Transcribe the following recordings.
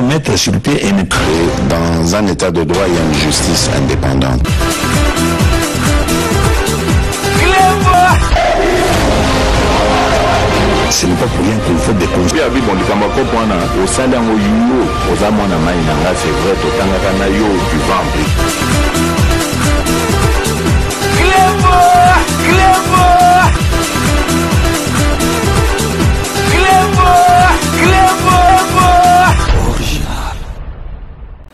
doit mettre sur pied et dans un état de droit, il y a une justice indépendante. Ce n'est pas pour rien qu'il faut des conseils.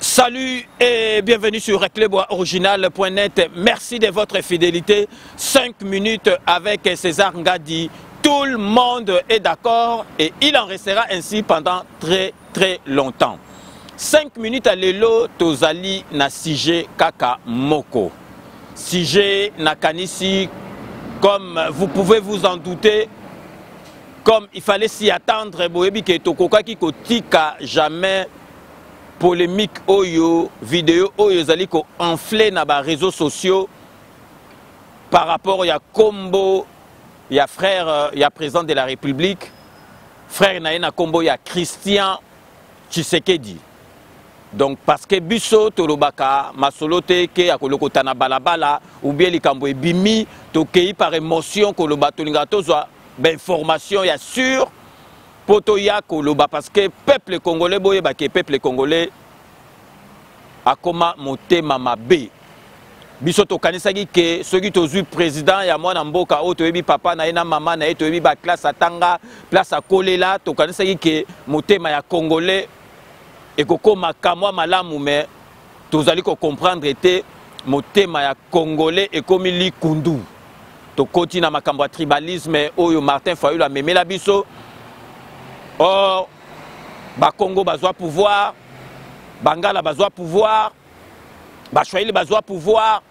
Salut et bienvenue sur recleboisoriginal.net. Merci de votre fidélité. 5 minutes avec César Ngadi. Tout le monde est d'accord et il en restera ainsi pendant très longtemps. 5 minutes à l'élo, Tozali na Sige Kaka Moko. Sige Nakanisi, comme vous pouvez vous en douter, comme il fallait s'y attendre, Boebi Tokoka qui kotika jamais polémique oyo, vidéo oyo zali ko enflé na ba réseaux sociaux par rapport à Kombo. Il y a frère, il y a président de la République, frère Naïna Kombo, il y a Christian Tshisekedi. Donc parce que biso tolobaka masolote ke akolokota na balabala ou bien likambo ebimi tokei par émotion koloba tolinga tozwa ben information ya sûr poto ya koloba parce que peuple congolais boye ba ke peuple congolais akoma motema mabe. Biso tokanisaki ke soki tozwi président ya mwana mboka o toyebi papa na ye na mama na ye toyebi ba classe atanga place akolela tokanisaki ke motema ya congolais ekokoma kamwa malamu me tozali ko comprendre te motema ya congolais ekomi likundu tokoti na makambo ya tribalisme oyo Martin Fayulu amemela biso. Or ba Congo bazwa pouvoir, Bangala bazwa pouvoir, Bashwaili bazwa pouvoir,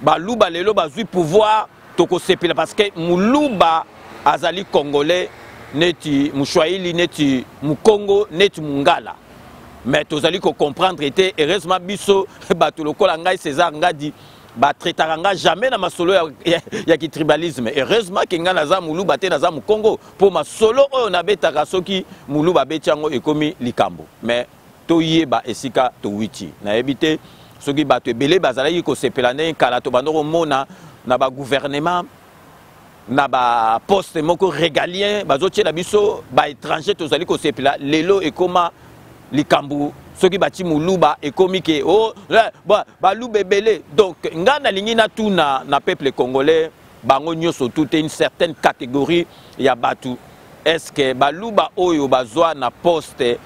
Baluba lelo bazwi pouvoir, toko sepela parce que Muluba azali congolais neti Mushwaili neti Mukongo neti Mungala. Mais tozali ko comprendre était heureusement biso batolokola ngai César Ngadi ba traitanga jamais na masolo ya ki tribalisme. Heureusement que nga naza Muluba te naza Mukongo pour masolo oyo na betaka soki Muluba betiango ekomi likambo. Mais toyeba esika to witi na ebité soki bato ebele bazalaki ko sepelane kala to bandoko mona na ba gouvernement na ba poste moko régalien bazotie na biso ba étranger tozali ko sepela lelo ekoma likambu soki bati Muluba ekomi ke oh ba luba ebele. Donc nga na lingi na tout na peuple congolais bango nyoso tout une certaine catégorie ya batu est-ce que baluba oyo bazwa na poste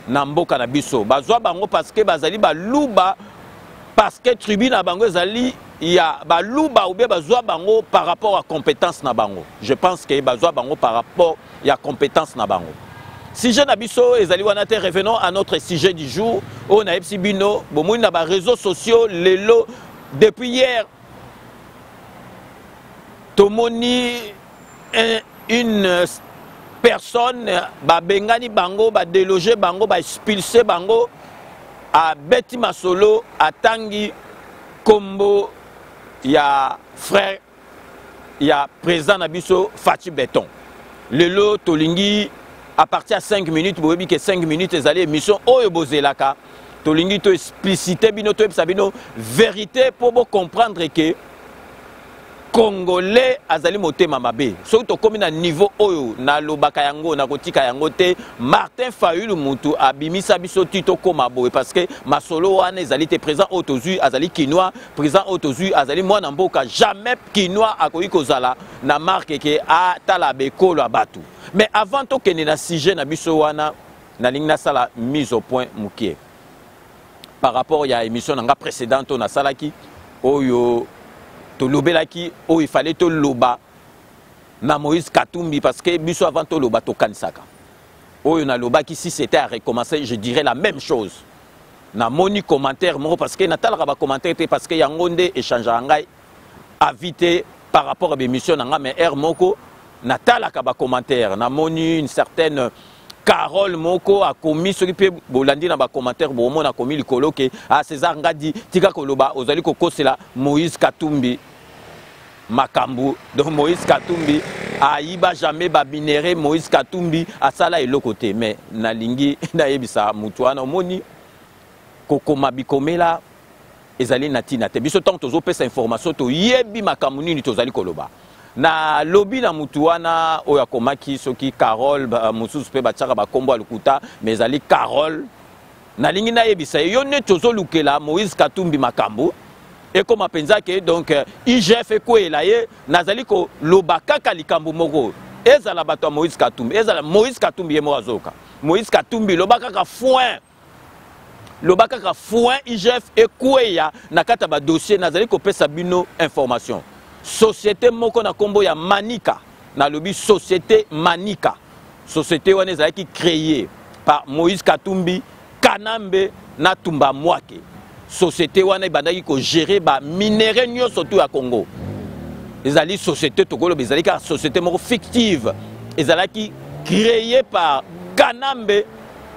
na mboka na biso bazwa bango parce que bazali baluba parce que tribu na bango ezali ya baluba ou bien bazwa bango par rapport à compétence na bango. Je pense que bazwa bango par rapport ya compétence na bango. Sujet na biso ezali wana te. Revenons à notre sujet du jour. On a epsi bino bomoi na ba réseaux sociaux lelo depuis hier tomoni une personne ba bengani bango ba déloger bango ba expulser bango a beti masolo atangi kombo ya frère ya président na biso Fachi Beton. Lelo tolingi à partir de 5 minutes vous voyez que 5 minutes ezali émission oyo bozelaka tolingi to expliciter bino to sabino vérité pour comprendre que Congolais azali motema mabe. Soki tokomi na niveau oyo na lobaka yango na kotika yango te Martin Fayulu mutu abimisa biso tito koma boye parce que masolo wana ezali te présent otozu azali kinois présent otozu azali mwana mboka jamais kinois akoki kozala na marque ke atala bekolo abatu. Mais avant to kene na sujet na biso wana na lingna sala mise au point mukie par rapport ya émission nga précédente na salaki oyo to lobelaki o il fallait to loba na Moïse Katumbi parce que biso avant to loba to kanisaka oyo na loba qui si c'était à recommencer je dirais la même chose na moni commentaire mo parce que natala ba commentaire parce que yangonde échange ngai invité par rapport à l'émission nga mais air moko natala ka ba commentaire na moni une certaine Carole Moko a commis ce qui peut bolandi na ba commentaire bo mo na commis likolo ke a César Ngadi tika koloba ozali kokosela Moïse Katumbi makambu. Donc Moïse Katumbi ayiba jamais ba minéré Moïse Katumbi asala et l'autre côté mais na lingi na yebisa mutu wana omoni kokoma bikomela ezali natina te biso tant tozo pesa information to yebi makambo nini tozali koloba na lobby na mutu wana oya komaki soki Carole mususu pe batiaka bakombo alukuta mais ezali Carole na lingi na yebisa yo ne tozo lukela Moïse Katumbi makambo et comme penza que donc IGF ekoela ye nazali ko lobaka kalikambo moko ezala bato Moïse Katumbi ezala Moïse Katumbi yemo azoka Moïse Katumbi lobaka ka foin IGF ekoya na kata ba dossier nazali ko pesa bino information société moko na kombo ya Manika na lobby société Manika société wana ezali créée par Moïse Katumbi Kanambe na Tumba Mwake société wana ibandaki ko gérer ba minéraux nyonso tout à Congo ezali société tokolo bezali ka société moko fictive ezalaki créée par Kanambe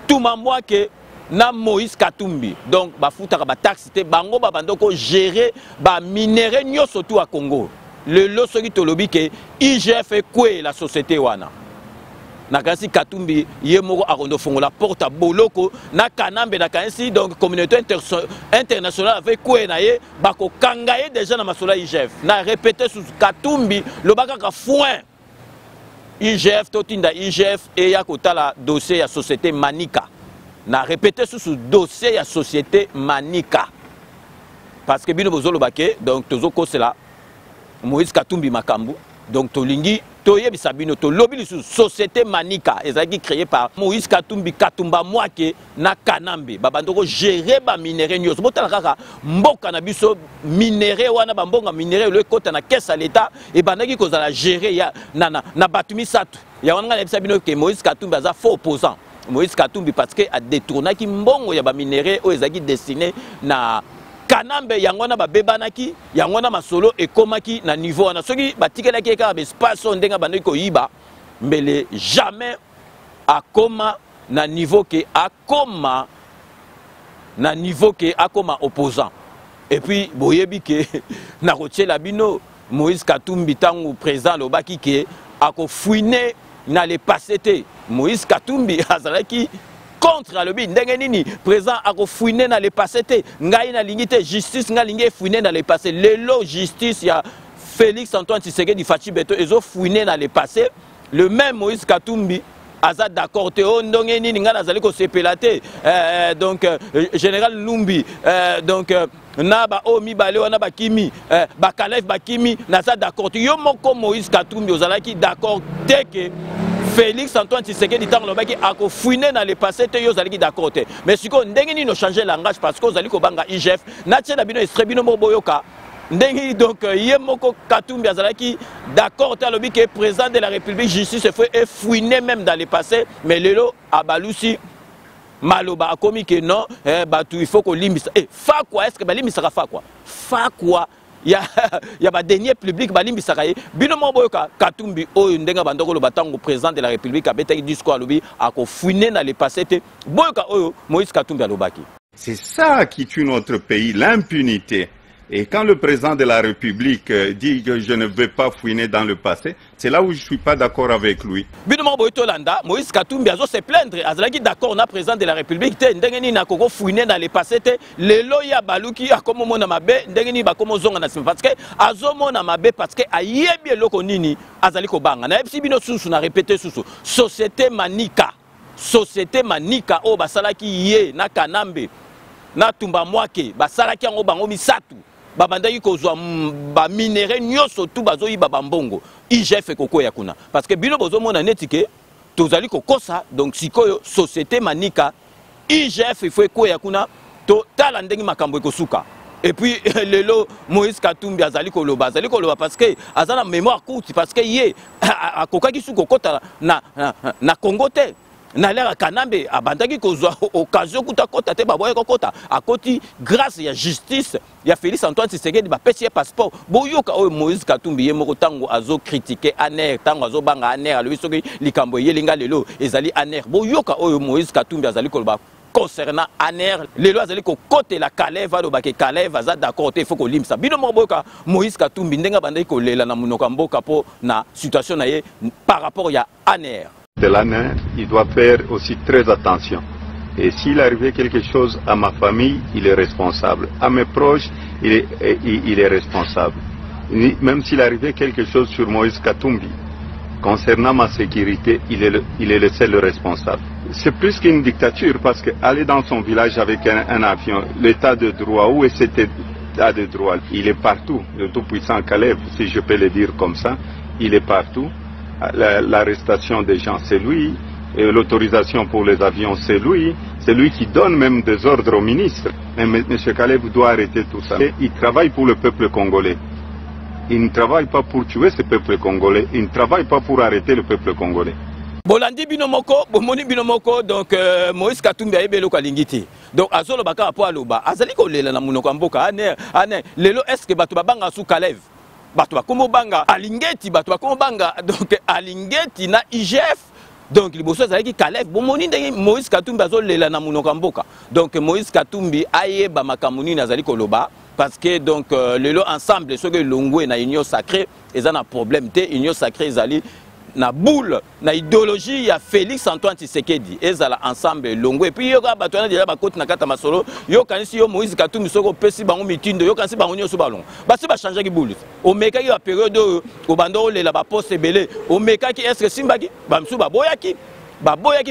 Tumba Mwake na Moïse Katumbi donc ba futaka ba taxe te bango ba bandoko gérer ba minéraux nyonso tout à Congo le loso ki tolobi ke IGF kwe la société wana na kasi Katumbi yemoko akondo fongola porte à boloko na Kanambe na kansi donc communauté internationale avec kwe na ye bako kangaye déjà na masola IGF na répéter sous Katumbi le baka ka foin IGF totinda IGF et ya kotala dossier ya société Manika na répéter sous dossier ya société Manika parce que bino bozolo bake donc tozoko c'est là Moïse Katumbi makambu donc tolingi toyebi sabino to lobby sous société Manika ezaki créé par Moïse Katumbi Katumba Mwake na Kanambe babandoko gérer ba minéraux nyos botala kaka mboka na biso minéraux wana ba mbonga minéraux le kota na caisse à l'état et bandaki kozala gérer ya na batumi satu ya wana na sabino que Moïse Katumbi aza faux opposant Moïse Katumbi parce que a détourné ki mbongo ya ba minéraux o ezaki destiné na Kanambe yangona ba bebanaki yangona masolo ekomaki na niveau na soki batikelaki ka ba espace ndenga bandeki ko yiba mbele jamais akoma na niveau que akoma opposant et puis boyebi ke na rotiela bino Moïse Katumbi tangu président lobaki ke akofouiner na le passé te Moïse Katumbi azalaki contre le bin ndenge nini président akofouiner na le passé te ngai na lingite justice nga lingi fouiner na le passé lelo justice ya Félix Antoine Tshisekedi Fachi Beto ezo fouiner na le passé le même Moïse Katumbi aza d'accord te o ndenge nini nga nazali ko sepelate donc général Lumbi donc na ba o mibale wana ba kimi ba Kalef ba kimi naza d'accord te yo moko Moïse Katumbi ozalaki d'accord te que Félix Antoine Tshisekedi tant lobaki ako fouiner dans le passé te yo zalaki d'accord te mais siko ndenge ni no changer langage parce que ozali ko banga IGF na tshela bino estrebino moboyoka ndenge donc yemoko Katumbi azalaki d'accord te lobi que président de la République justice fait fouiner même dans le passé mais lelo abalusi maloba akomi que non batu il faut ko limbisa fa quoi est-ce que balimbisa fa quoi ya ba dernier public balimbi sakaye bino moboyoka Katumbi oyo ndenga bandoko lo batango président de la République abeta discours alobi ako fouiner na le passé te boyoka oyo Moïse Katumbi alobaki. C'est ça qui tue notre pays, l'impunité. Et quand le président de la République dit que je ne veux pas fouiner dans le passé, c'est là où je ne suis pas d'accord avec lui. Binomo Boytolanda, Moïse Katumbi a se plaindre, azalaki d'accord na président de la République, ndengeni na koko fouiner dans le passé, le loya baluki a comme mona mabe, ndengeni ba comme zonga na parce que azomo na mabe parce que ayebi eloko nini azaliko banga. Na epsi bino susu na répéter susu. Société Manika o basalaki ye na Kanambe na Tumba Mwake basalaki yango bango misatu. Babandaki kozwa ba minéraux nyonso tout bazoyi ba mbongo IGF koko ya kuna parce que bino bozo mona netike tozali kokosa donc sikoyo société Manika IGF faut ko ya kuna to tala ndengi makambo ekosuka et puis lelo Moïse Katumbi azali koloba parce que azana mémoire courte parce que ye akokaki suko kota na Congo te na l'air Kanambe abandaki kozwa occasion kuta kota te baboye kokota akoti grâce ya justice ya Félix Antoine Tshisekedi ba pesi passeport boyoka oyo Moïse Katumbi yemoko tango azo critiquer aner tango azo banga aner alobi soki likambo yelinga lelo ezali aner boyoka oyo Moïse Katumbi azali koloba concernant Aner les lois azali ko côté la Calais va lobake Calais va za d'accord il faut ko limsa bino moboka Moïse Katumbi ndenga bandai ko lela na munoko mboka po na situation na ye par rapport ya Aner. De l'année, il doit faire aussi très attention. Et s'il arrivait quelque chose à ma famille, il est responsable. À mes proches, il est responsable. Même s'il arrivait quelque chose sur Moïse Katumbi, concernant ma sécurité, il est le seul responsable. C'est plus qu'une dictature parce qu'aller dans son village avec un avion, l'état de droit, où est cet état de droit? Il est partout. Le tout-puissant Caleb, si je peux le dire comme ça, il est partout. L'arrestation des gens, c'est lui. L'autorisation pour les avions, c'est lui. C'est lui qui donne même des ordres au ministre. Mais M. Caleb doit arrêter tout ça. Et il travaille pour le peuple congolais. Il ne travaille pas pour tuer ce peuple congolais. Il ne travaille pas pour arrêter le peuple congolais. Bolandi binomoko, bomoni binomoko, donc Moïse Katumbi aye belo kalingiti. Donc azolo baka po aloba, azali ko lela na munoko mboka ane lelo est-ce que bato babanga sous Caleb? Bato bakomo banga alingeti, bato bakomo banga donc alingeti na IGF. Donc liboso azali ki Caleb, bomoni ndenge Moïse Katumbi azolo lela na munoko mboka. Donc Moïse Katumbi aye ba makamuni nazali ko loba parce que donc lelo ensemble ceux que longwe na union sacrée, ils ont un problème té union sacrée ezali na boule na idéologie ya Félix Antoine Tshisekedi ezala ensemble longo et puis yoka batwana déjà bakoti na kata masolo yo kanisi yo Moïse Katumbi soko pesi bango mitindo yo kanisi bango nyoso balongo basi ba changer ki boule o meka ki ya période o bando le la ba poste belé o meka ki est-ce que simbaki ba msu ba boyaki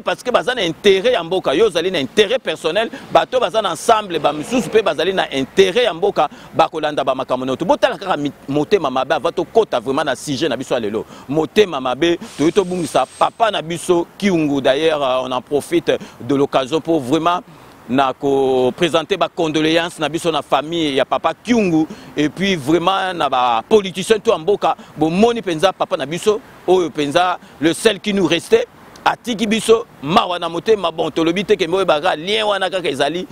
parce que bazana intérêt ya mboka yo zali na intérêt personnel bato bazana ensemble ba misusu pe bazali na intérêt ya mboka bakolanda ba makamono to botala kaka motema mabe avato kota vraiment na sujet na biso lelo motema mabe to to bungisa papa na biso Kiungu. D'ailleurs on en profite de l'occasion pour vraiment na ko présenter ba condoléances na biso na famille ya papa Kiungu et puis vraiment na ba politicien to mboka bo moni penza papa na biso oyo penza le seul qui nous restait atiki biso mawana motema bon tolobi te ke moye baga lien wana kaka ezali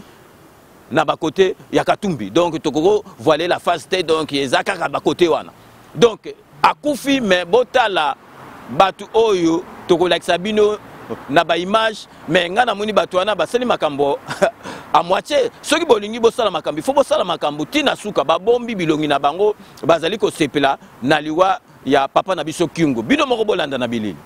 na ba côté ya Katumbi donc tokoko voiler la face te donc ezaka ka ba côté wana donc akufi mais botala batu oyo tokolakisa bino na ba image mais ngana moni batu wana basali makambo à moitié ceux qui bolingi bosala makambo faut bosala makambo tina suka ba bombi bilongi na bango bazali ko sepela na liwa ya papa na biso Kiungu bino moko bolanda na bilili.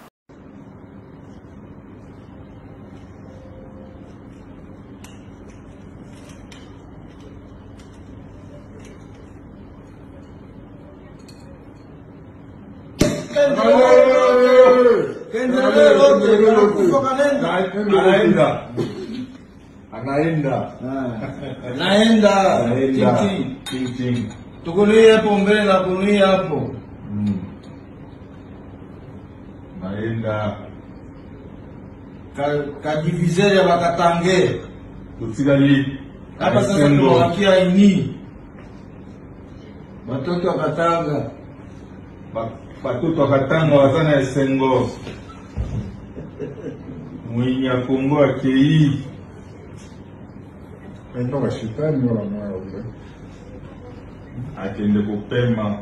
Naenda tukulie hapo mbele na kulia hapo naenda kadivizeri ya Bakatange tusigali hapa sasa tunawakia ini watoto wakatanga watoto wakatanga wazana esengo mwinya Kongo akei ndo washitani wala moyo ule atende kupema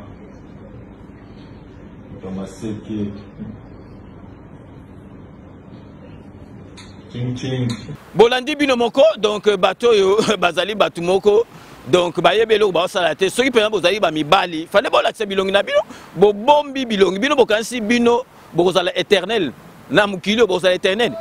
Tomaseke ching bolandi bino moko donc bato yo bazali batu moko donc bayebelo ba sala te soki pena bozali ba mibali fane bolakisa bilongi na bino bo bombi bilongi bino bokansi bino bokozala éternel na mukilo bozala éternel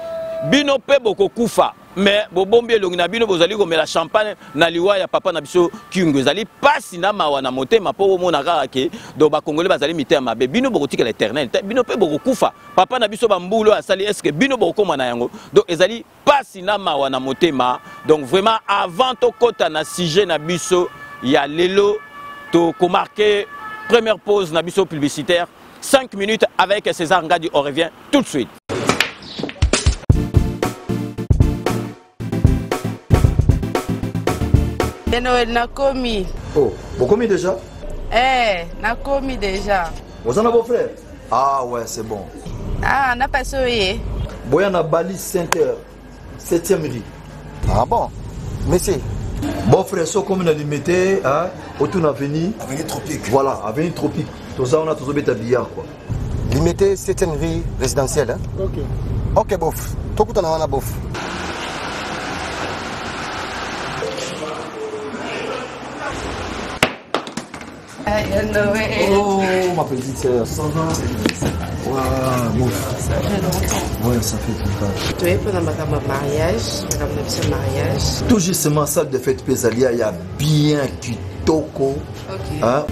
bino pe bokokufa mais bo bombi elongi na bino bozali komela champagne na liwa ya papa na biso Kiungu ezali pasi na mawa na motema po mona kaka ke do ba congolais bazali mité mabe bino bokotika l'éternel bino pe bokokufa papa na biso bambulo asali est-ce que bino bokoma na yango donc ezali pasi na mawa na motema donc vraiment avant to kota na sujet na biso ya lelo to ko marquer première pause na biso publicitaire 5 minutes avec César Ngadi. On revient tout de suite. Noël nakomi. Oh, vous commis déjà? Nakomi déjà. Vous en avez vos frères? Ah ouais, c'est bon. Ah, n'a pas soyé. Boyana Bali Sainte-Heure, 7e rue. Ah bon? Monsieur. Bon frère, so comme on a limité, hein, autour de l'avenue. Avenue Tropique. Voilà, avenue Tropique. Tout ça, on a toujours bêta billard quoi. Limité 7e rue résidentielle. Hein? Ok. Ok, bof. Tout le monde a bof. Oh, ma petite sœur, ça va? Ouais, bon. Ça fait longtemps. Ouais, ça fait longtemps. Tu es pendant ma mariage. Tout justement, salle de fête Pézalia, il y a bien kitoko. Ok. Hein?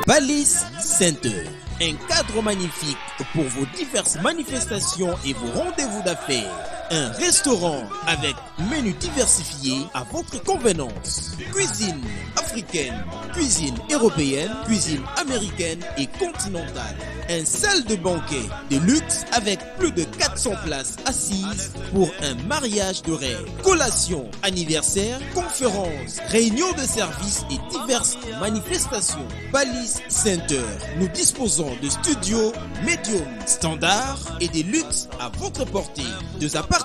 Balise Center, un cadre magnifique pour vos diverses manifestations et vos rendez-vous d'affaires. Un restaurant avec menu diversifié à votre convenance. Cuisine africaine, cuisine européenne, cuisine américaine et continentale. Un salle de banquet de luxe avec plus de 400 places assises pour un mariage de rêve. Collation, anniversaire, conférences, réunions de services et diverses manifestations. Balise Center, nous disposons de studios médium, standard et des luxes à votre portée. Deux appartements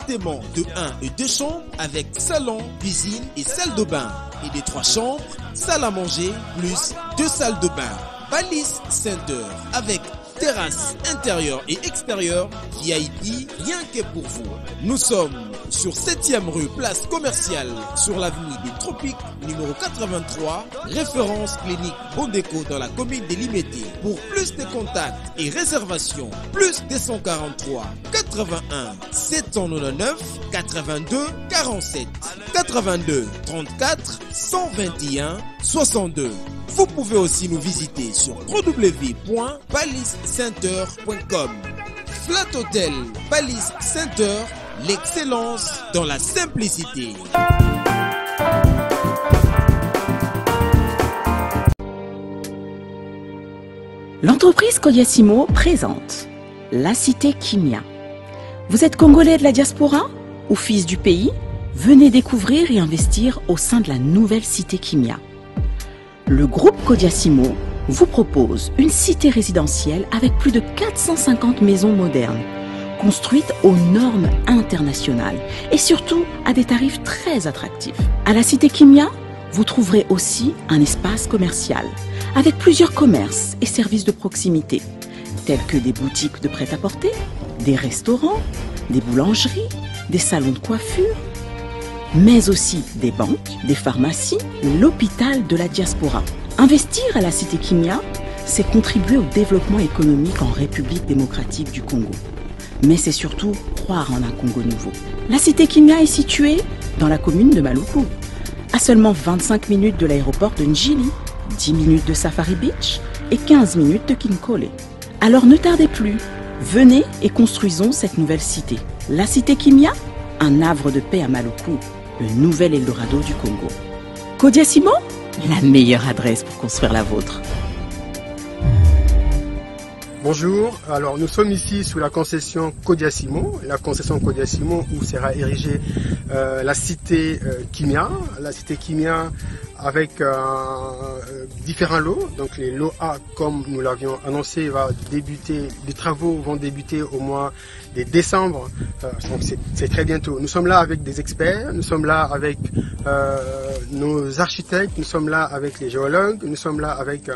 de 1 et 2 chambres avec salon, cuisine et salle de bain. Et des 3 chambres, salle à manger plus 2 salles de bain. Balise Center avec terrasse intérieure et extérieure, VIP, rien que pour vous. Nous sommes sur 7e rue, place commerciale, sur l'avenue des Tropiques, numéro 83, référence clinique Bondéco dans la commune de Limete. Pour plus de contacts et réservations, plus 243 81 799 82 47 82 34 121 62. Vous pouvez aussi nous visiter sur www.balisecenter.com. Flat Hotel Balise Center, l'excellence dans la simplicité. L'entreprise Kodiasimo présente la cité Kimia. Vous êtes congolais de la diaspora ou fils du pays? Venez découvrir et investir au sein de la nouvelle cité Kimia. Le groupe Kodiasimo vous propose une cité résidentielle avec plus de 450 maisons modernes, construites aux normes internationales et surtout à des tarifs très attractifs. À la cité Kimia, vous trouverez aussi un espace commercial avec plusieurs commerces et services de proximité, tels que des boutiques de prêt-à-porter, des restaurants, des boulangeries, des salons de coiffure, mais aussi des banques, des pharmacies, l'hôpital de la diaspora. Investir à la cité Kimia, c'est contribuer au développement économique en République démocratique du Congo. Mais c'est surtout croire en un Congo nouveau. La cité Kimia est située dans la commune de Maluku, à seulement 25 minutes de l'aéroport de Njili, 10 minutes de Safari Beach et 15 minutes de Kinkole. Alors ne tardez plus, venez et construisons cette nouvelle cité. La cité Kimia, un havre de paix à Maluku, le nouvel Eldorado du Congo. Kodiasimo, la meilleure adresse pour construire la vôtre. Bonjour, alors nous sommes ici sous la concession Kodiasimo, la concession Kodiasimo où sera érigée la cité Kimia. La cité Kimia avec différents lots, donc les lots A comme nous l'avions annoncé va débuter, les travaux vont débuter au mois de décembre, donc c'est très bientôt. Nous sommes là avec des experts, nous sommes là avec nos architectes, nous sommes là avec les géologues, nous sommes là avec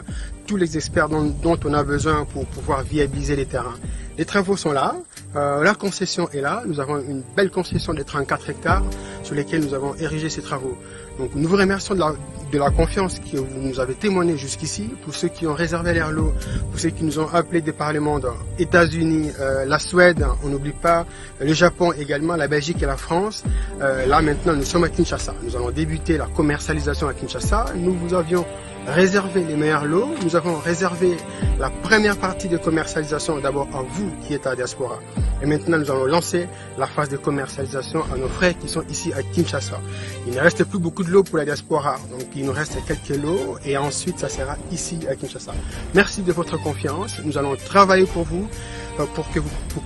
tous les experts dont on a besoin pour pouvoir viabiliser les terrains. Les travaux sont là, la concession est là, nous avons une belle concession de 34 hectares sur lesquels nous avons érigé ces travaux. Donc nous vous remercions de la confiance que vous nous avez témoignée jusqu'ici, pour ceux qui ont réservé leur lot, pour ceux qui nous ont appelés des par le monde, États-Unis, la Suède, on n'oublie pas, le Japon également, la Belgique et la France. Là maintenant nous sommes à Kinshasa, nous allons débuter la commercialisation à Kinshasa. Nous vous avions réservé les meilleurs lots, nous avons réservé la première partie de commercialisation d'abord à vous qui êtes à la diaspora. Et maintenant nous allons lancer la phase de commercialisation à nos frères qui sont ici à Kinshasa. Il ne reste plus beaucoup de lots pour la diaspora, donc il nous reste quelques lots et ensuite ça sera ici à Kinshasa. Merci de votre confiance, nous allons travailler pour vous, pour que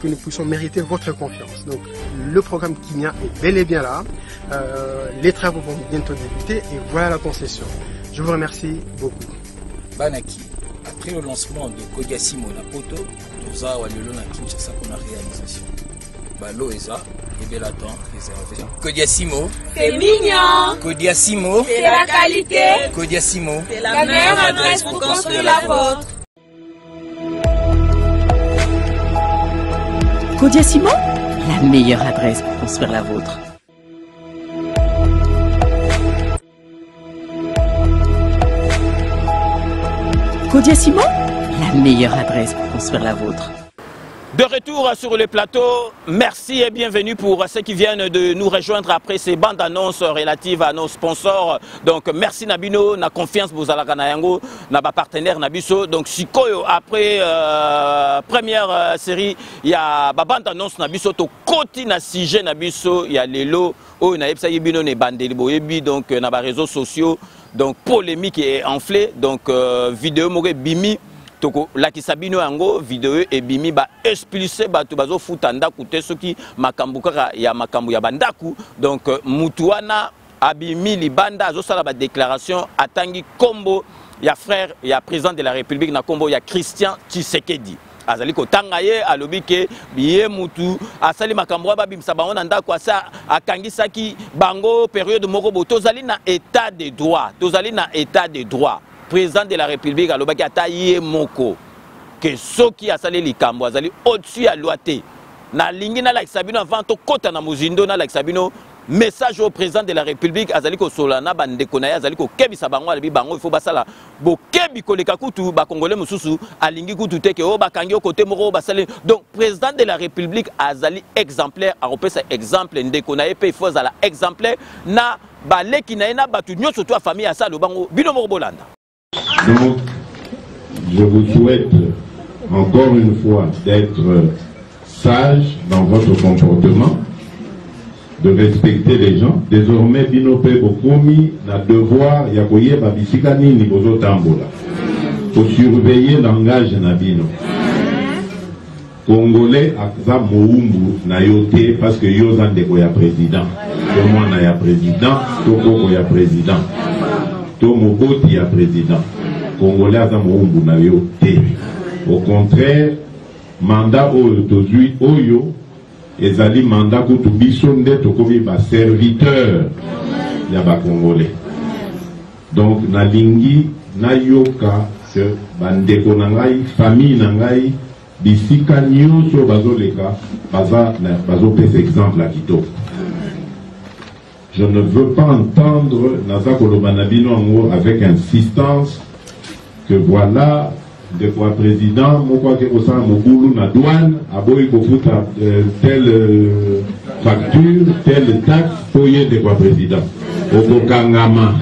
nous puissions mériter votre confiance. Donc le programme Kimia est bel et bien là, les travaux vont bientôt débuter et voilà la concession. Je vous remercie beaucoup. Banaki, après le lancement de Kodiasimo na Poto, nous avons na Kinshasa pour la réalisation. Balo Eza, et Bellaton, réservé. Kodiasimo, c'est mignon. Kodiasimo, c'est la qualité. Kodiasimo, c'est la meilleure adresse pour construire la vôtre. Kodiasimo, la meilleure adresse pour construire la vôtre. Kodiasimo, la meilleure adresse pour construire la vôtre. De retour sur le plateau, merci et bienvenue pour ceux qui viennent de nous rejoindre après ces bandes annonces relatives à nos sponsors. Donc merci Nabino, na confiance vous à la yango, na ba partenaire Nabiso. Donc sikoyo après première série, il y a ba bande annonce Nabiso to koti na sujet Nabiso, il y a lelo o na yebsa yebino ne bandeli boyebi donc na ba réseaux sociaux. Donc polémique est enflée, donc vidéo moge bimi. Toko laki sabino yango vidéo et bimi ba expulser bato bazo futanda kute soki makambu kaka ya makambu ya bandaku donc mutuana abimi libanda azo sala ba déclaration atangi kombo ya frère ya président de la République na kombo ya Christian Tshisekedi azali ko tangaye alobi ke biye mutu asali makambo ba bimsa bango na ndako asa akangisaki bango période moko bo tozali na état de droit président de la République alobaki ataye moko que soki asali likambo azali au-dessus à loi te na lingi na lakisabino avant to kota na muzindo na lakisabino message au président de la République azali ko solana bandeko na ye azali ko kebisa bango alobi bango il faut basala bo kebi koleka kutu ba congolais mususu alingi kutu te ke o bakangi o côté moko basale donc président de la République azali exemplaire a repesa exemple ndeko na ye pe il faut ala exemplaire na baleki na ye na batu nyoso to famille asa lo bango bino moko bolanda. Donc, je vous souhaite encore une fois d'être sage dans votre comportement, de respecter les gens. Désormais, Binope Bokomi n'a devoir yakoye babisikani ni bozo tambola. Pour surveiller le langage Nabino. Congolais akza moumbu na yote parce que yozan de koya président. Tout le monde a président, Toko koya président. Tout moboti ya président. Congolais akza moumbu na yote. Au contraire, mandat aujourd'hui oyo ezali mandat kutubiso nde tokomi ba serviteur ya ba Congolais. Donc na lingi na yoka que bandeko na ngai famille na ngai bisika nyonso bazoleka bazo pesa exemple à kitoko. Je ne veux pas entendre naza koloba na bino ngo avec insistance que voilà de quoi président moko ke kosa mobulu na douane aboyi kofuta telle facture telle taxe poye de quoi président okokangama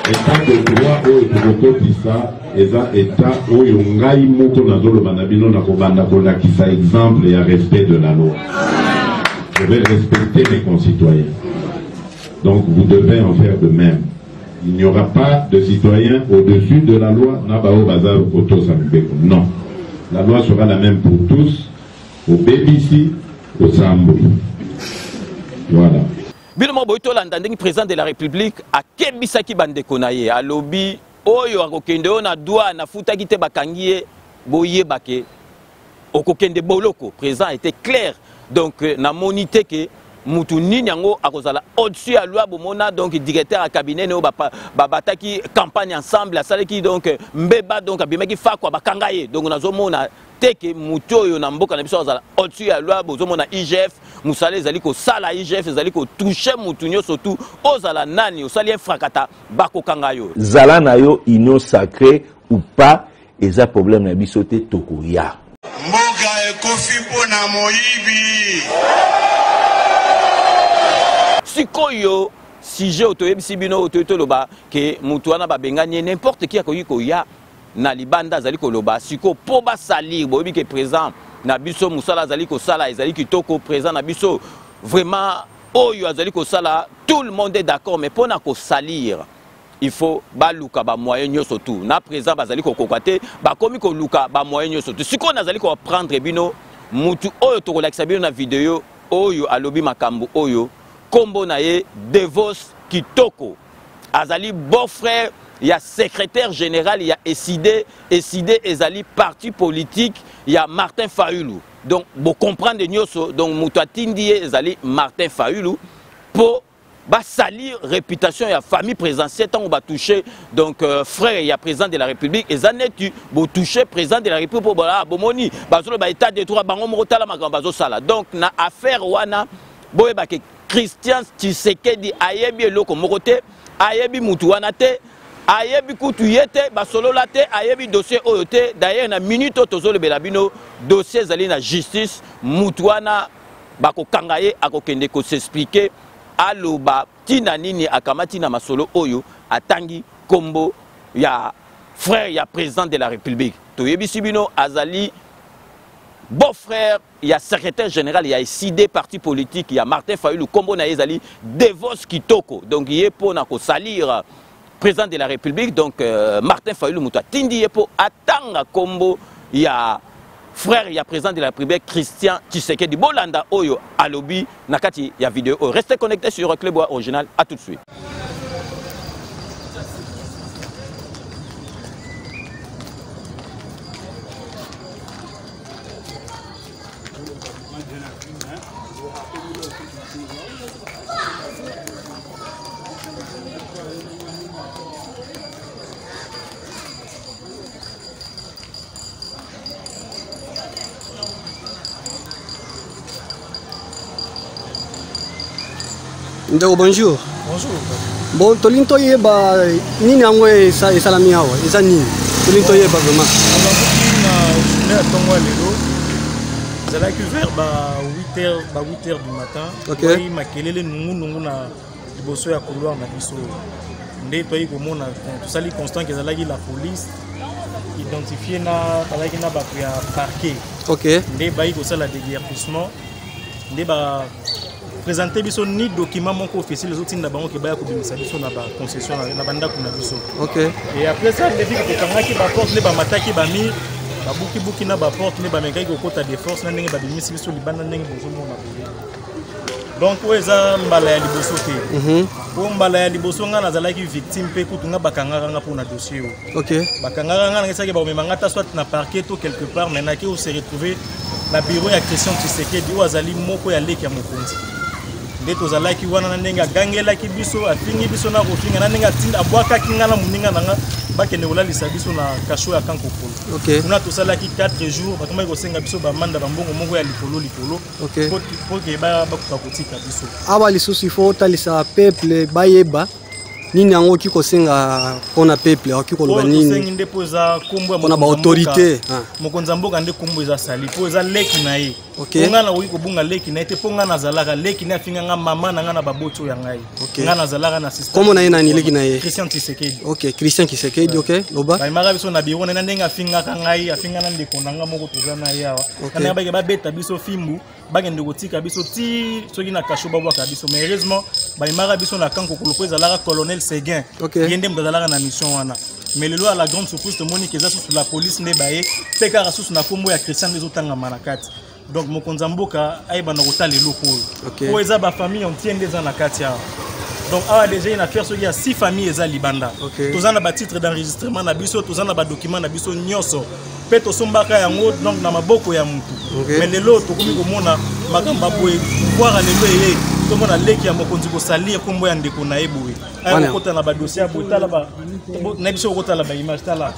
état de droit oyo tokokotisa eza état oyo ngai moko nazoloba na bino na kobanda kolakisa exemple ya respect de la loi. Je vais respecter mes concitoyens. Donc vous devez en faire de même. Il n'y aura pas de citoyens au-dessus de la loi. Non. La loi sera la même pour tous, au BBC, au Samboui. Voilà. Bilomo Boito l'entending président de la République a kebisaki bandeko na ye alobi oyo akokende ona doa na futaki te bakangie boye bake okokende boloko. Président était clair. Donc na monité que mutu nini yango akozala au-dessus à loi bomona donc directeur à cabinet no bataki campagne ensemble asaleki donc mbeba donc abimaki fa kwa bakangaye donc nazomona teke mutu oyo na mboka na biso azala au-dessus à loi bozomona IGF musale ezali ko sala IGF ezali ko toucher mutu nyoso tout ozala nani osali frakata bako kangayo zala na yo union sacrée ou pas eza problème na biso te tokoya mboka ekofi pona moyibi. Sikoyo sujet otoyebisi bino otoyotoloba ke mutu wana babengani n'importe qui akoki koya na libanda azali koloba siko po basalir boyebi ke présent na biso musala azali kosala ezali kitoko présent na biso vraiment oyo azali kosala tout le monde est d'accord mais pona kosalir il faut baluka ba moyen nyoso tout na présent bazali kokoka te bakomi koluka ba moyen nyoso tout siko nazali ko prendre bino mutu oyo tokolakisa bino na vidéo oyo alobi makambo oyo kombo na ye Devos Kitoko azali beau-frère il y a secrétaire général il y a ESID ezali parti politique il y a Martin Fayulu donc vous comprendre nyoso donc mutu atindi ezali Martin Fayulu po va salir réputation ya famille présidentielle tant on va toucher donc frère il y a président de la République et zanetu bo toucher président de la République pour voilà bomoni bazolo ba état de droit bango mo tala makambo bazo sala donc na affaire wana boye ba ke Christian Tshisekedi ayebi eloko moko te ayebi mutu wana te ayebi kutu yete basolo la te ayebi dossier oyo te d'ailleurs na minute tozolo belabino dossier zali na justice mutu wana bako kangaye akokende ko s'expliquer aloba tina nini akamati na masolo oyo atangi kombo ya frère ya président de la République toyebisi bino azali beau-frère ya secrétaire général ya SID parti politique ya Martin Fayulu kombo na ezali Devos Kitoko donc yé pona ko salir président de la République donc Martin Fayulu muta tindi yé po atanga kombo ya frère ya président de la République Christian Tshisekedi bolanda oyo alobi nakati ya vidéo. Restez connectés sur Reclebois Original, à tout de suite. Bonjour. Bonjour. Bon, tolinto yeba nini yango esalami awa eza nini tolinto yeba vraiment na tongo lelo zalaki vers 8h du matin. Okay. Makelele nungu na liboso ya couloir na biso nde toyi komona tosali constant que zalaki la police identifié na balaki na bato ya parquet. Okay. Nde bayi kosala déguerpissement nde ba présenter biso ni document moko officiel les autres na bango ke baya ko bimisa biso na ba concession na banda kuna biso. OK. Et après ça les filles ko kangaki ba porte les ba mataki ba mi ba buki na ba porte les ba mengai ko kota de force na ndenge ba bimisi biso libanda ndenge bozo mona boye. Donc weza mbala ya liboso te. Ko mbala ya liboso nga nazalaki victime pe kutunga bakangaka nga pour na dossier. OK. Bakangaka nga ngesaki ba omemanga ta soit na parquet to quelque part mais na ke on se retrouver na bureau ya Christian Tshisekedi ou azali moko ya leki ya mokonzi. Ndeto zalaki wana ndenga gangelaki biso afingi biso na kofinga na ndenga tinda abwaka kingana muninga nanga bakende kolalisa biso na kasho ya kankokolo. OK. Kuna tosalaki 4 jours bakomaki kosenga biso bamanda bambongo moko ya likolo. OK. Po ke ba bakuka kotika biso. Awa lisusu ifo talisa peuple bayeba nini yango ki kosenga pona peuple aki koloba nini. Kosengi nde poza kombo ya pona ba autorité. Mokonzi mboka nde kombo eza sali poza leki na ye. OK. Nga na oyi kobunga leki na ete ponga na zalaka leki na finga nga mama na nga na baboto ya ngai. Nga na zalaka na système. Comment na ye na ni leki na ye? Christian Tshisekedi. OK, Christian Tshisekedi, OK. Loba. Ba mara biso na biro na ndenga finga ka ngai afinga na ndeko na nga moko toza na yawa. Kana ba ba beta biso fimbu bagende kotika biso ti soki na kasho ba bwaka biso mais heureusement ba mara biso na kanko kolopo ezalaka colonel Seguin. Yende mdazalaka na mission wana. Mais le loi à la grande surprise de Monique eza sous la police ne baye pekara sous na kombo ya Christian les otanga manakati. Donc mokonzi mboka ayeba na kota le loko. Po eza ba famille on tient des na kati ya. Donc awa déjà une affaire soki ya 6 familles eza libanda. Tozana ba titre d'enregistrement na biso, tozana ba document na biso nyoso. Pe to sombaka yango donc na maboko ya mutu. Mais lelo tokomi komona makamba boye voir lelo ye tomona leki ya mokonzi ko salir kombo ya ndeko na eboye. Ayo kota na ba dossier botala ba na biso kota la ba image tala.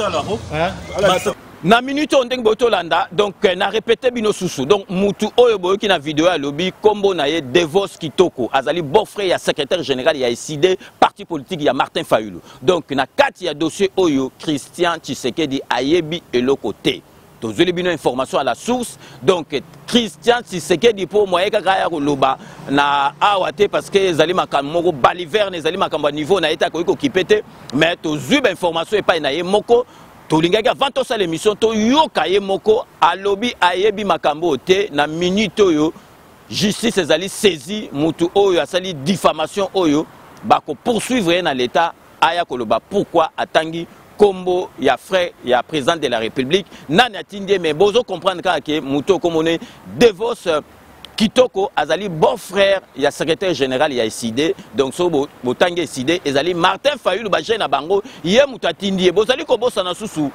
Na minute on ndenge botolanda donc na répété bino susu donc mutu oyo boyoki na vidéo ya lobi kombo na ye Devos Kitoko azali beau-frère ya secrétaire général ya SID parti politique ya Martin Fayulu donc na kati ya dossier oyo Christian Tshisekedi ayebi eloko te tozeli bino information à la source donc Christian Tshisekedi po moye kaka ya koloba na awate parce que ezali makambo moko baliverne ezali makambo niveau na eta ko kipete mais tozui ba information epai na ye moko tolingaki avant tosala l'émission to yoka ye moko alobi ayebi makambo te na minute oyo justice ezali saisi mutu oyo asali diffamation oyo bako poursuivre na l'état aya koloba pourquoi atangi kombo ya frère ya président de la République nani atindie mais bozo comprendre que mutu komone Devos Kitoko azali beau-frère ya secrétaire général ya SID donc so botangi SID ezali Martin Fayulu ba jeune na bango ye mutatindi bozali ko bosa na susu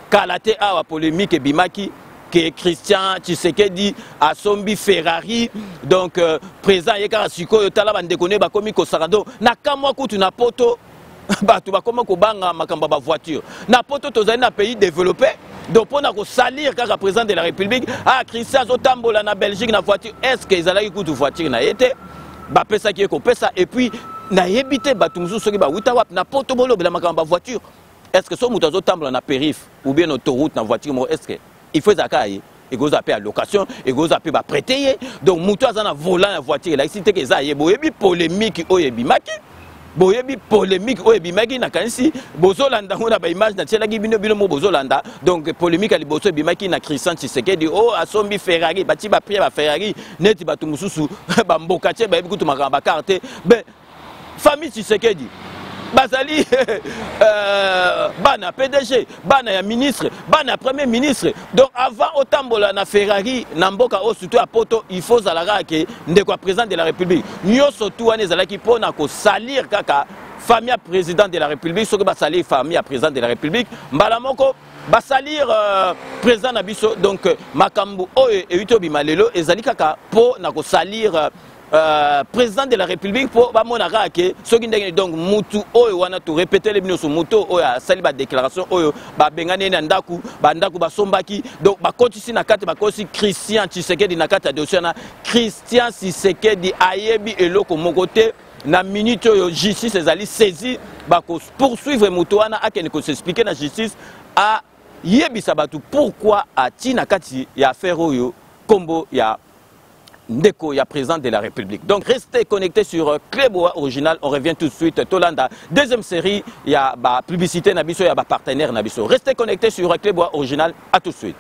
kalate awa polémique bimaki que Christian Tshisekedi a sombi Ferrari donc président yeka siko tala bande connaît ba komi ko sarado na kamwa kutu na poto batu ba koma ko banga makamba ba voiture na poto tozali na pays développé donc pour na ko salir kaka président de la République ah Christian Zotambola na Belgique na voiture est-ce que ezalaki kutu voiture na été ba pesa ki ko pesa et puis na yebité batu musu soki ba wita wap na poto bolo bela makamba voiture est-ce que so mutu Zotambola na périph ou bien autoroute na voiture mo est-ce que il faut zakaye et go zapper à location et go zapper ba prêter donc mutu azana volant na voiture la cité que za yebo yebi polémique oyebi maki boyebi polémique oyebi maki na kanisi bozolanda ngona ba image na tiela bino bino mo bozolanda donc polémique ali boso bimaki na Christian Tshisekedi oh asombi Ferrari bati ba prier ba Ferrari neti batu mususu ba mboka tie ba yebi kutu makamba carte ben famille Tshisekedi bazali bana PDG bana ya ministre bana premier ministre donc avant otambola na Ferrari na mboka o surtout à poto il faut zalaka ke ndeko président de la République nyoso tu wana zalaki pona ko salir kaka famille président de la République soki ba salir famille président de la République mbala moko ba salir président na biso donc makambu oyo euto bimalelo ezali kaka po na ko salir président de la République pour bamonaka ke soki ndenge donc mutu oyo wana to répéter les bino so mutu oyo sali ba déclaration oyo ba bengane na ndaku ba sombaki donc ba kotisi na kati ba kosi Christian Tshisekedi na kati dossier na Christian Tshisekedi ayebi eloko mokote na minute oyo justice ezali saisi ba ko poursuivre mutu wana akene ko s'expliquer na justice a yebisa batu pourquoi ati na kati ya affaire oyo kombo ya Ndeko, il y a président de la République. Donc restez connectés sur Clébois Original. On revient tout de suite. Tolanda, deuxième série, il y a publicité Nabiso, il y a partenaire Nabiso. Restez connectés sur Clébois Original. À tout de suite.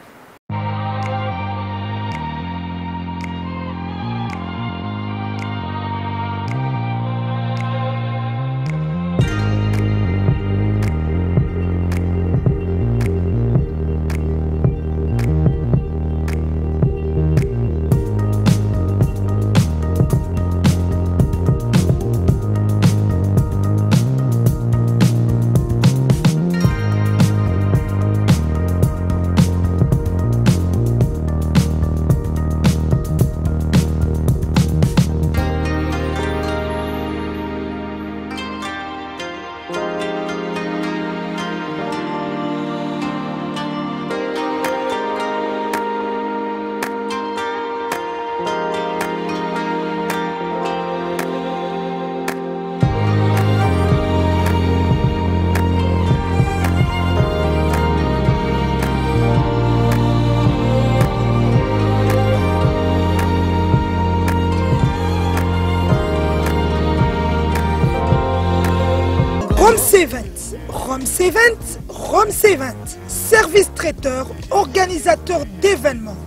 Rome C20, service traiteur, organisateur d'événements,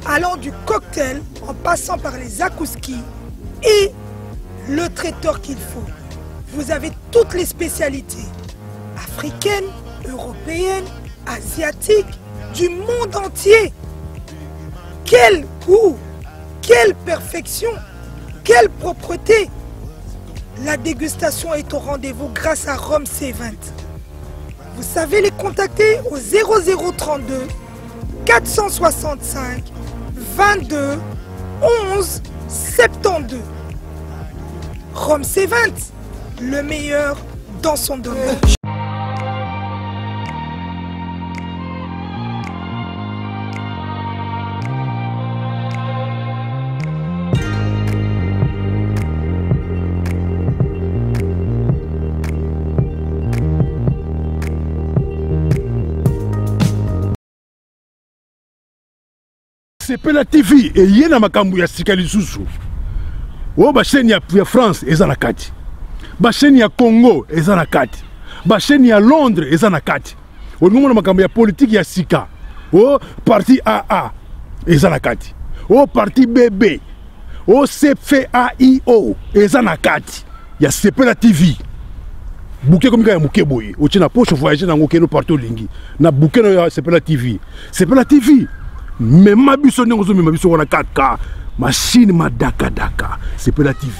allant du cocktail en passant par les akouskis et le traiteur qu'il faut. Vous avez toutes les spécialités, africaines, européennes, asiatiques, du monde entier. Quel goût, quelle perfection, quelle propreté. La dégustation est au rendez-vous grâce à Rome C20. Vous savez les contacter au 0032 465 22 11 72. Rome C20, le meilleur dans son domaine. Sepela TV et yena makambu ya sika lisusu. O ba chaîne ya France eza na kati. Ba chaîne ya Congo eza na kati. Ba chaîne ya Londres eza na kati. O ngomona makambu ya politique ya sika. O parti AA eza na kati. O parti BB. O CFAIO eza na kati. Ya Sepela TV. Bouquet comme ya muke boye. O tina poche voyager na ngokeno partout lingi. Na bouquet no ya Sepela TV. Sepela TV. Mais ma biso n'engozo mais ma biso on a 4K machine ma daka Sepela TV.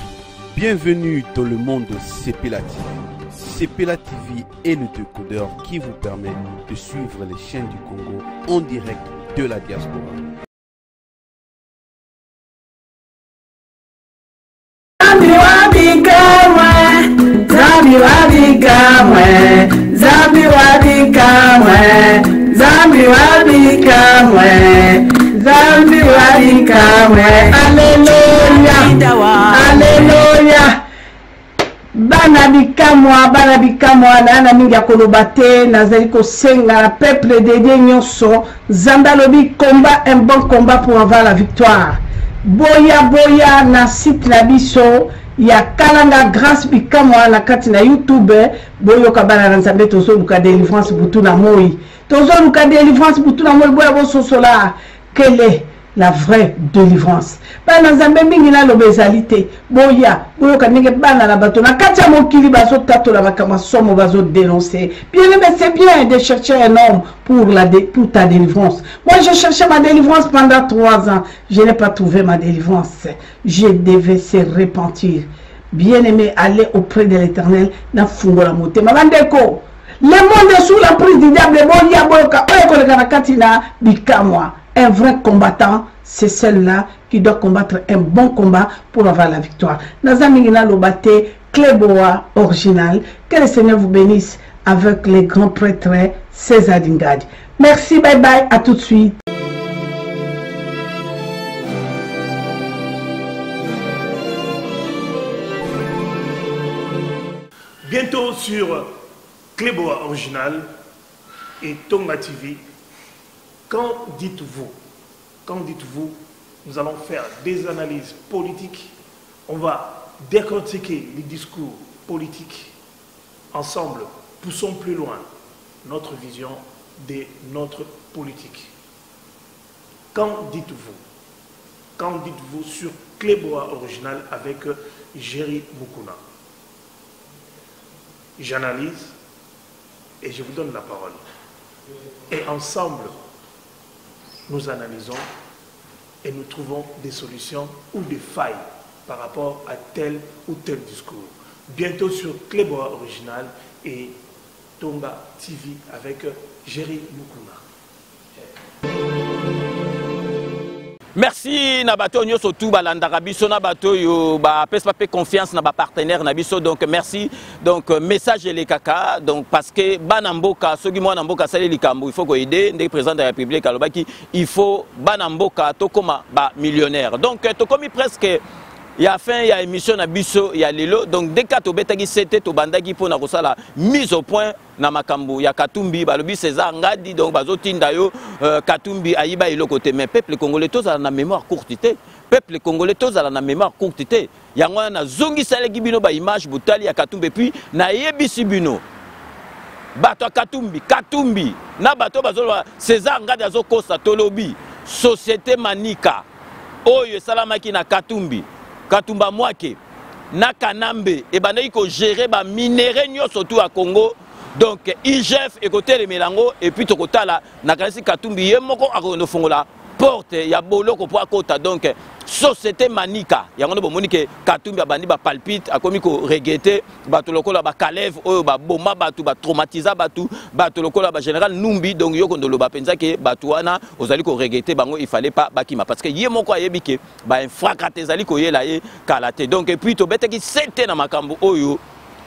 Bienvenue dans le monde de Sepela TV. Sepela TV est le décodeur qui vous permet de suivre les chaînes du Congo en direct de la diaspora. Alléluia. Bana bikamwa na mingi ya koloba te nazali kosenga na peuple de Dieu nyonso Nzambe lobi combat un bon combat pour avoir la victoire. Boya na site na biso ya kalanga grâce bikamwa na kati na YouTube boyo kabana na Nzambe tozo luka délivrance butu na moi. Tozo luka délivrance butu na moi boya bo sosola quelle la vraie délivrance. Bana Nzambe mingi na lobezalité boya kanenge bana na bato na katia mokili bazo tato la makama somo bazo dénoncer. Bien aimé, c'est bien de chercher un homme pour ta délivrance. Moi j'ai cherché ma délivrance pendant 3 ans, je n'ai pas trouvé ma délivrance. Je devais se repentir. Bien aimé, aller auprès de l'Éternel na fungola motema bandeko. Le monde est sous la prise du diable boya boyoka oyokoleka na katina bikamwa. Un vrai combattant, c'est celle-là qui doit combattre un bon combat pour avoir la victoire. Nazamingina Lobate, Cléboa original. Que le Seigneur vous bénisse avec les grands prêtres César Dingadi. Merci, bye bye, à tout de suite. Bientôt sur Cléboa original et Tonga TV. Quand dites-vous, nous allons faire des analyses politiques, on va décortiquer les discours politiques. Ensemble, poussons plus loin notre vision de notre politique. Quand dites-vous sur Cléboa original avec Jerry Mukuna. J'analyse et je vous donne la parole. Et ensemble, nous analysons et nous trouvons des solutions ou des failles par rapport à tel ou tel discours. Bientôt sur Cléboa original et Tonga TV avec Jerry Mukuna. Merci Nabato Nyoso tout balandaka biso Nabato yo ba pesa pas confiance na ba partenaire na biso donc merci donc message les kaka donc parce que banamboka soki mwana mboka sali likambo il faut ko aider ndé président de la République alobaki il faut banamboka to koma ba millionnaire donc to komi presque il y a fin il y a émission na biso il y a lelo donc dès que to betaki c'était to bandaki pona ko sala mise au point na makambo ya Katumbi balobi César Ngadi donc bazotinda yo Katumbi ayiba iloko te mais peuple congolais tous a na mémoire courte te peuple congolais tous a na mémoire courte te yango na zongi saleki bino ba image butali ya Katumbi puis na yebisi bino bato Katumbi na bato bazolo César Ngadi azokosa tolobi société manika oyo salamaki na Katumba Mwake na Kanambe et bandaki ko gérer ba minéraux nyonso tout à Congo donc IGF et côté les mélango et puis to kotala na kanisi Katumbi yemoko akondo fongola porte ya boloko po akota donc société manika yango bo monike Katumbi abandi ba palpite akomi ko regretter bato lokola ba Kalev oyo ba boma bato ba traumatiser bato lokola ba général Numbi donc yoko ndolo ba penza ke bato wana ozali ko regretter bango il fallait pas bakima parce que yemoko ayebike ba infracate zali ko yela ye kalate donc et puis to beteki sete na makambo oyo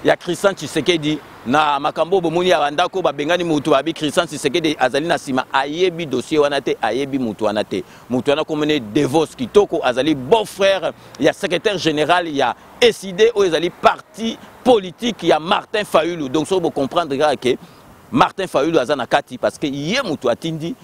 ya Christian Tshisekedi na makambo bomoni ya bandako babengani mutu abi Christian Tshisekedi azali na sima ayebi dossier wana te ayebi mutu wana te mutu wana komene Devos Kitoko azali beau frère ya secrétaire général ya SID o azali parti politique ya Martin Fayulu donc so bo comprendre que Martin Fayulu azana kati parce que yé mutu atindi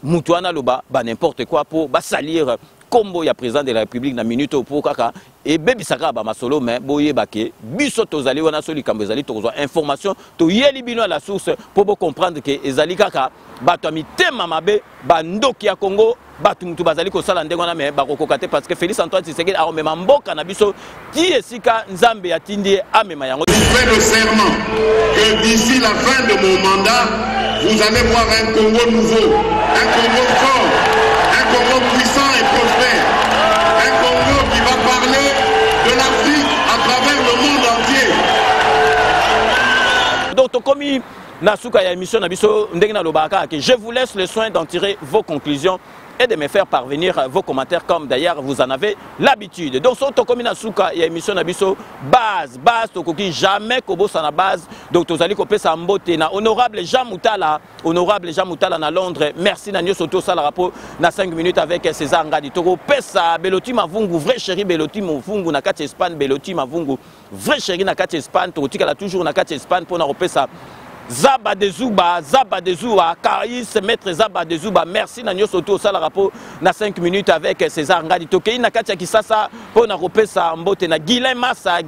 mutu wana loba ba n'importe quoi pour ba salir combo ya président de la République na minute pour kaka et bebi saka ba masolo mais boye bake biso tozali wana soli kambo ezali tokozwa information to yeli bino à la source pour comprendre que ezali kaka bato mitema mabe bandoki ya Congo bato mutu bazali ko sala ndengo na me bakokokate parce que Félix Antoine Tshisekedi a remema mboka na biso ti esika nzambe atindi amema yango. Je fais le serment que d'ici la fin de mon mandat vous allez voir un Congo nouveau, un Congo fort, un Congo puissant et prospère, un Congo qui va parler de l'Afrique à travers le monde entier. Donc, comme Nasuka ya émission Nabiso Ndengna Lobaka. Je vous laisse le soin d'en tirer vos conclusions et de me faire parvenir vos commentaires comme d'ailleurs vous en avez l'habitude. Donc, sur Tokomi Nasuka, il y a émission Nabiso, base, Tokoki, jamais Kobo sana base. Donc, Tozali Kopé Sambote, na honorable Jean Moutala na Londres. Merci Nanyo Soto Salarapo, na 5 minutes avec César Ngadi. Toko Pesa, Beloti Mavungu, vrai chéri Beloti Mavungu, na Kati Espagne, Beloti Mavungu, vrai chéri na Kati Espagne, Tokotika la toujours na Kati Espagne pour na Pesa. Zaba de Zouba, Kaïs, maître Zaba de Zouba, merci Nanyo Soto Salarapo, na 5 minutes avec César Ngadi. Tokei na Katia Kisasa, pour na Ropesa Mbote, na Guilhem Massa,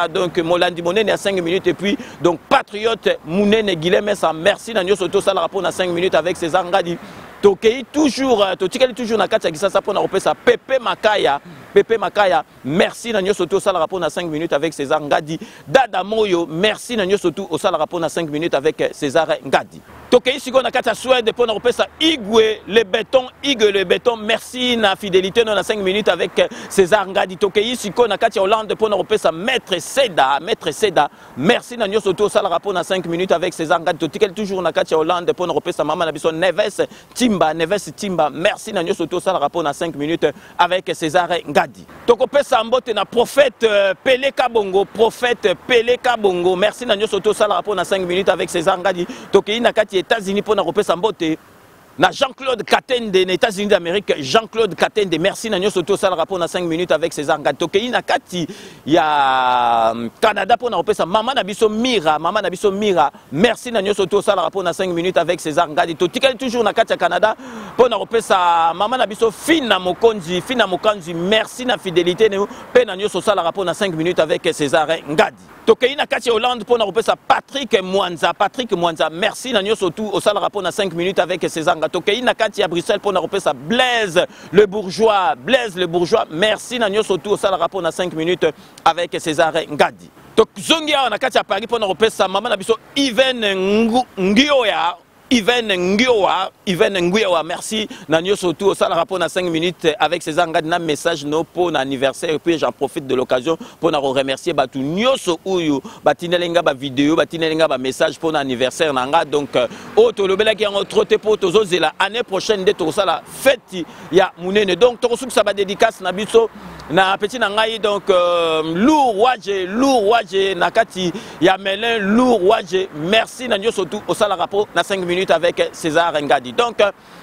donc Molandi Monene à 5 minutes, et puis donc Patriote Mounene Guilhem Massa, merci Nanyo Soto Salarapo, na 5 minutes avec César Ngadi. Tokei toujours, Totikali toujours na Katia Kisasa, pour na Ropesa Pepe Makaya, merci Nanyo Soto Salarapo, na 5 minutes avec César Ngadi. Dada Moyo, merci Nanyo Soto au Salarapo, na 5 minutes avec César Ngadi. Tokei Sigo na Katia Suède pour na Ropesa Igwe le béton, merci na fidélité na 5 minutes avec César Ngadi. Tokei Sigo na Katia Hollande pour na Ropesa Maître Seda, merci Nanyo Soto Salarapo na 5 minutes avec César Ngadi. Totikali toujours na Katia Hollande pour na Ropesa Mama Nabiso Neves Timba, merci Nanyo Soto Salarapo na 5 minutes avec César Ngadi. Tokopesa Mbote na prophète Peleka Bongo, merci Nanyo Soto Salarapo na 5 minutes avec César Ngadi. Tokei na Katia États-Unis pour na Ropesa Mbote na Jean-Claude Katende na États-Unis d'Amérique, Jean-Claude Katende, merci Nanyo Soto Salarapo na 5 minutes avec César Ngadi. Tokei na Kati ya Canada pour na Ropesa Mama Nabiso Mira, merci Nanyo Soto Salarapo na 5 minutes avec César Ngadi. Totikali toujours na Kati ya Canada pour na Ropesa Mama Nabiso Fina Mokonzi, merci na fidélité nous pe Nanyo Soto Salarapo na 5 minutes avec César Ngadi. Tokei na Kati Hollande pour na Ropesa Patrick Mwanza, merci Nanyo Soto au Salarapo na 5 minutes avec César Ngadi. Tokei na Kati à Bruxelles pour na Ropesa Blaise le bourgeois, merci Nanyo Soto au Salarapo na 5 minutes avec César Ngadi. Donc Zongia na Kati à Paris pour na Ropesa Mama Nabiso Iven Nguyoa, merci Nanyo Soto au Salarapo na 5 minutes avec César Ngadi na message no pour l'anniversaire, et puis j'en profite de l'occasion pour na remercier batu nyoso uyu batinelenga ba vidéo batinelenga ba message pour l'anniversaire nanga. Donc to lobela ki en troté pour tozo zela année prochaine de to sala fête ya munene. Donc to sou sa ba dédicace na biso na petit na ngai. Donc lourd waje na kati ya melin lourd waje, merci Nanyo Soto au Salarapo na 5 minutes avec César Ngadi. Donc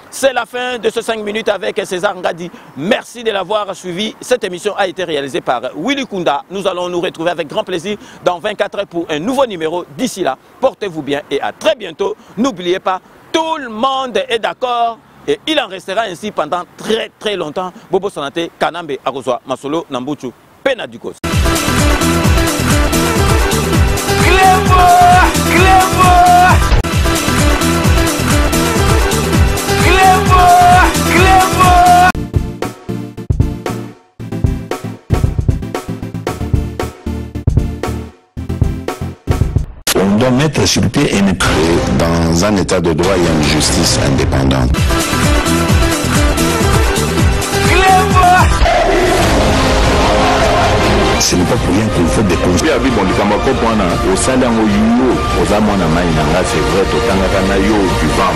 c'est la fin de ce 5 minutes avec César Ngadi. Merci de l'avoir suivi. Cette émission a été réalisée par Willy Kunda. Nous allons nous retrouver avec grand plaisir dans 24 heures pour un nouveau numéro. D'ici là, portez-vous bien et à très bientôt. N'oubliez pas, tout le monde est d'accord et il en restera ainsi pendant très longtemps. Bobo Sanate, Kanambe, Arozwa, Masolo, Nambuchu, Penadukos. On doit mettre sur pied et mettre dans un état de droit et une justice indépendante. Ce n'est pas pour rien qu'il faut des conseils. Au salaire, c'est vrai, tu vas